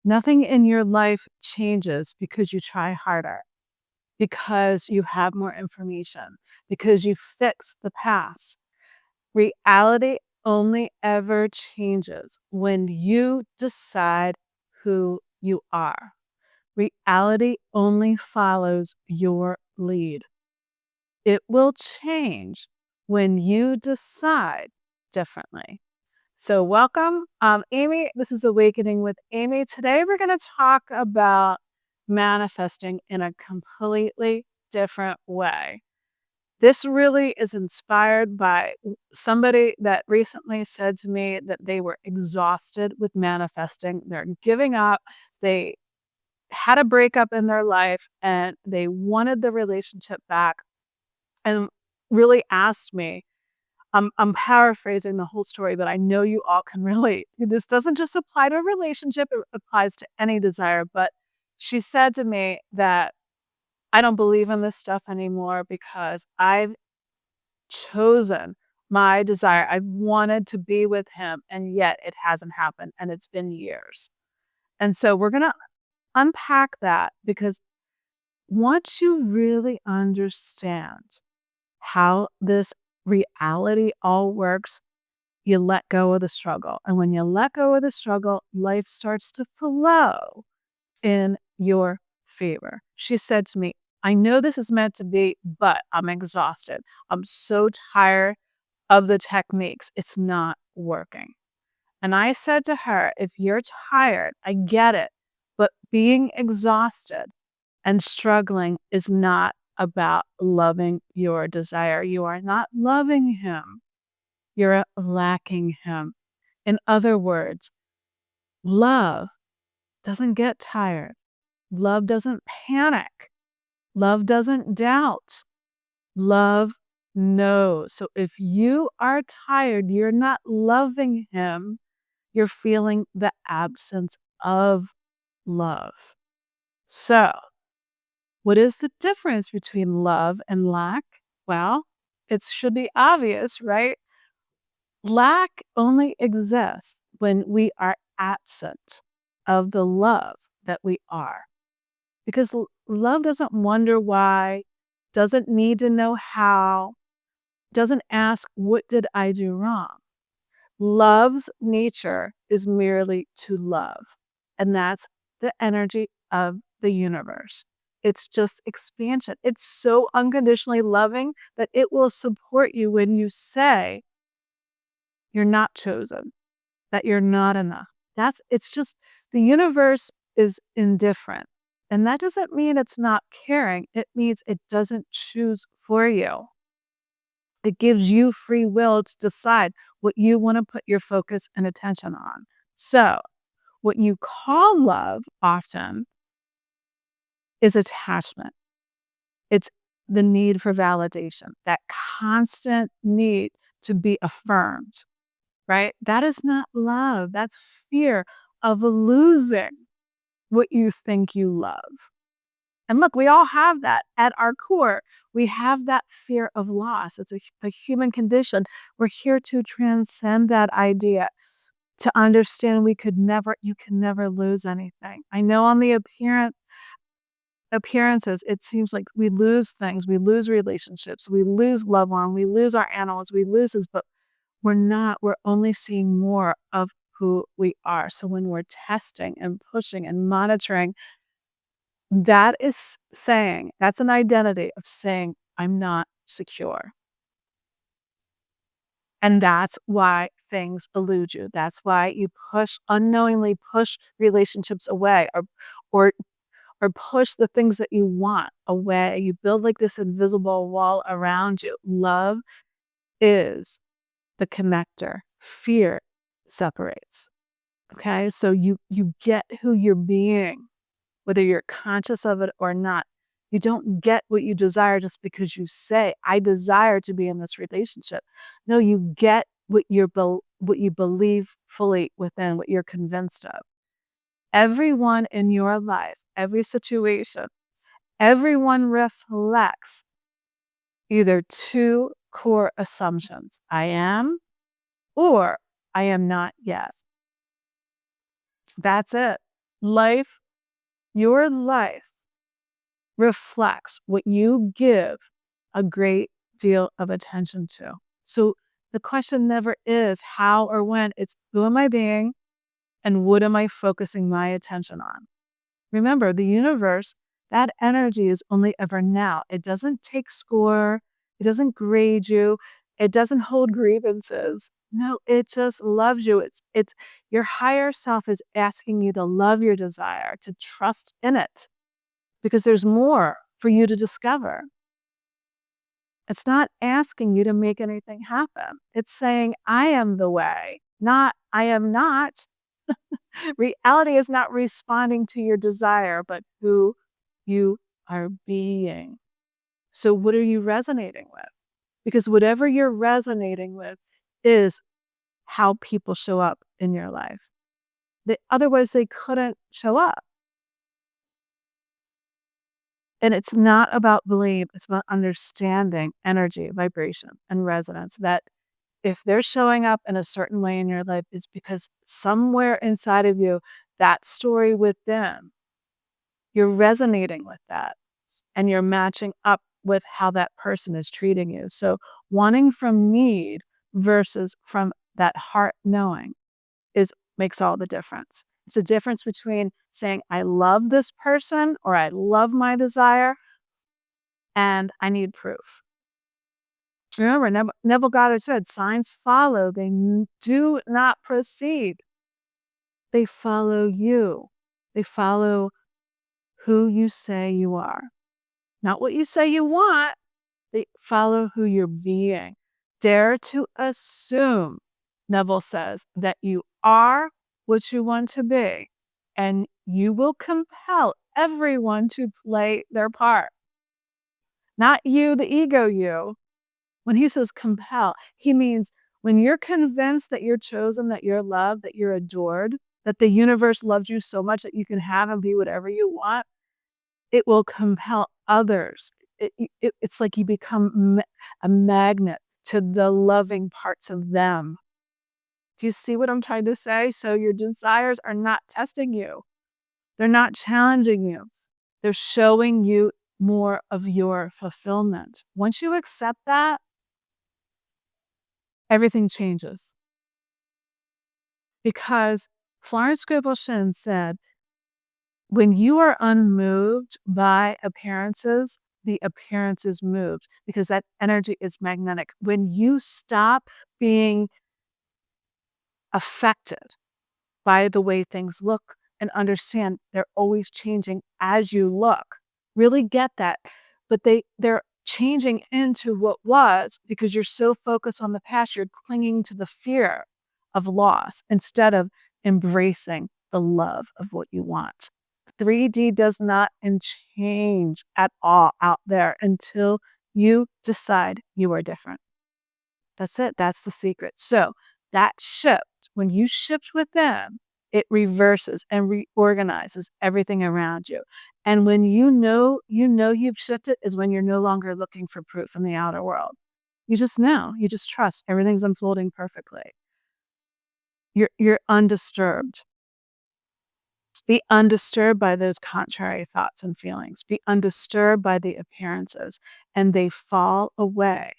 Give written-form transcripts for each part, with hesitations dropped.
Nothing in your life changes because you try harder, because you have more information, because you fix the past. Reality only ever changes when you decide who you are. Reality only follows your lead. It will change when you decide differently. So, welcome, Amy. This is Awakening with Amy. Today, we're going to talk about manifesting in a completely different way. This really is inspired by somebody that recently said to me that they were exhausted with manifesting. They're giving up. They had a breakup in their life and they wanted the relationship back and really asked me. I'm paraphrasing the whole story, but I know you all can relate. This doesn't just apply to a relationship, it applies to any desire. But she said to me that I don't believe in this stuff anymore because I've chosen my desire. I've wanted to be with him, and yet it hasn't happened, and it's been years. And so we're going to unpack that because once you really understand how this reality all works, you let go of the struggle. And when you let go of the struggle, life starts to flow in your favor. She said to me, I know this is meant to be, but I'm exhausted. I'm so tired of the techniques. It's not working. And I said to her, if you're tired, I get it, but being exhausted and struggling is not about loving your desire. You are not loving him. You're lacking him. In other words, love doesn't get tired. Love doesn't panic. Love doesn't doubt. Love knows. So if you are tired, you're not loving him. You're feeling the absence of love. So, what is the difference between love and lack? Well, it should be obvious, right? Lack only exists when we are absent of the love that we are. Because love doesn't wonder why, doesn't need to know how, doesn't ask, what did I do wrong? Love's nature is merely to love. And that's the energy of the universe. It's just expansion. It's so unconditionally loving that it will support you when you say you're not chosen, that you're not enough. It's just the universe is indifferent. And that doesn't mean it's not caring. It means it doesn't choose for you. It gives you free will to decide what you want to put your focus and attention on. So, what you call love often is attachment. It's the need for validation, that constant need to be affirmed, right? That is not love. That's fear of losing what you think you love. And look, we all have that at our core. We have that fear of loss. It's a human condition. We're here to transcend that idea, to understand you can never lose anything. I know on the appearances, it seems like we lose things, we lose relationships, we lose loved ones, we lose our animals, we lose this, but we're not. We're only seeing more of who we are. So when we're testing and pushing and monitoring, that is saying, that's an identity of saying, I'm not secure. And that's why things elude you. That's why you unknowingly push relationships away or or push the things that you want away. You build like this invisible wall around you. Love is the connector. Fear separates. Okay? So you get who you're being, whether you're conscious of it or not. You don't get what you desire just because you say, I desire to be in this relationship. No, you get what you believe fully within, what you're convinced of. Everyone in your life, every situation, everyone reflects either two core assumptions. I am or I am not yet. That's it. Life, your life reflects what you give a great deal of attention to. So the question never is how or when, it's who am I being and what am I focusing my attention on? Remember, the universe, that energy is only ever now. It doesn't take score. It doesn't grade you. It doesn't hold grievances. No, it just loves you. It's your higher self is asking you to love your desire, to trust in it, because there's more for you to discover. It's not asking you to make anything happen. It's saying, I am the way, not I am not. Reality is not responding to your desire, but who you are being. So, what are you resonating with? Because whatever you're resonating with is how people show up in your life. Otherwise, they couldn't show up. And it's not about belief, it's about understanding energy, vibration, and resonance. That if they're showing up in a certain way in your life, it's because somewhere inside of you, that story with them, you're resonating with that and you're matching up with how that person is treating you. So wanting from need versus from that heart knowing makes all the difference. It's a difference between saying, I love this person or I love my desire and I need proof. Remember, Neville Goddard said, signs follow, they do not precede. They follow you. They follow who you say you are. Not what you say you want. They follow who you're being. Dare to assume, Neville says, that you are what you want to be, and you will compel everyone to play their part. Not you, the ego you. When he says compel, he means when you're convinced that you're chosen, that you're loved, that you're adored, that the universe loves you so much that you can have and be whatever you want, it will compel others. It's like you become a magnet to the loving parts of them. Do you see what I'm trying to say? So your desires are not testing you. They're not challenging you. They're showing you more of your fulfillment. Once you accept that, everything changes. Because Florence Scovel Shinn said, when you are unmoved by appearances, the appearances moved because that energy is magnetic. When you stop being affected by the way things look and understand they're always changing as you look, really get that. But they're changing into what was because you're so focused on the past, you're clinging to the fear of loss instead of embracing the love of what you want. 3D does not change at all out there until you decide you are different. That's it. That's the secret. So that shift, when you shift with them, it reverses and reorganizes everything around you. And when you know you've shifted is when you're no longer looking for proof from the outer world. You just know, you just trust everything's unfolding perfectly. You're undisturbed. Be undisturbed by those contrary thoughts and feelings. Be undisturbed by the appearances, and they fall away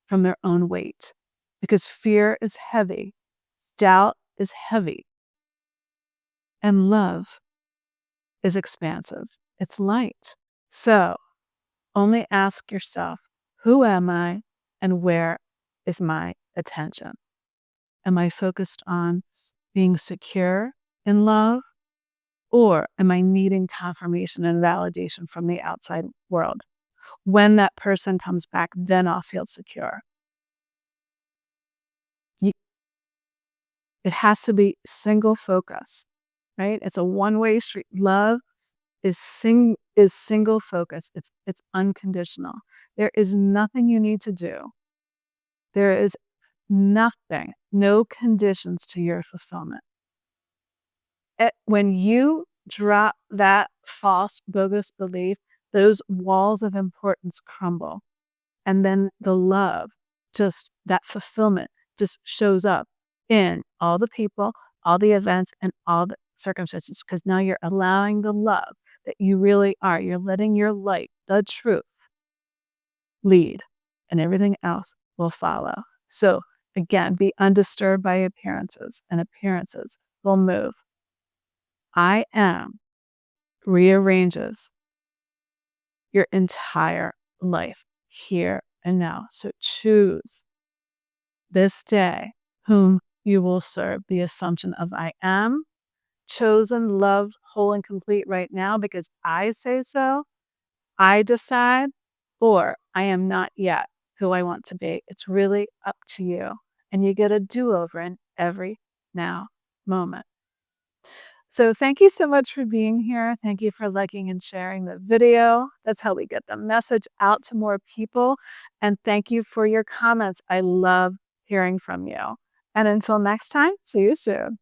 from their own weight because fear is heavy, doubt is heavy, and love is expansive. It's light. So only ask yourself, who am I and where is my attention? Am I focused on being secure in love? Or am I needing confirmation and validation from the outside world? When that person comes back, then I'll feel secure. It has to be single focus, right? It's a one-way street. Love is single focus. It's unconditional. There is nothing you need to do. There is nothing, no conditions to your fulfillment. When you drop that false, bogus belief, those walls of importance crumble. And then the love, just that fulfillment, just shows up in all the people, all the events, and all the circumstances, because now you're allowing the love that you really are. You're letting your light, the truth, lead, and everything else will follow. So again, be undisturbed by appearances, and appearances will move. I am rearranges your entire life here and now. So choose this day whom you will serve. The assumption of I am chosen, loved, whole, and complete right now because I say so, I decide, or I am not yet who I want to be. It's really up to you. And you get a do-over in every now moment. So thank you so much for being here. Thank you for liking and sharing the video. That's how we get the message out to more people. And thank you for your comments. I love hearing from you. And until next time, see you soon.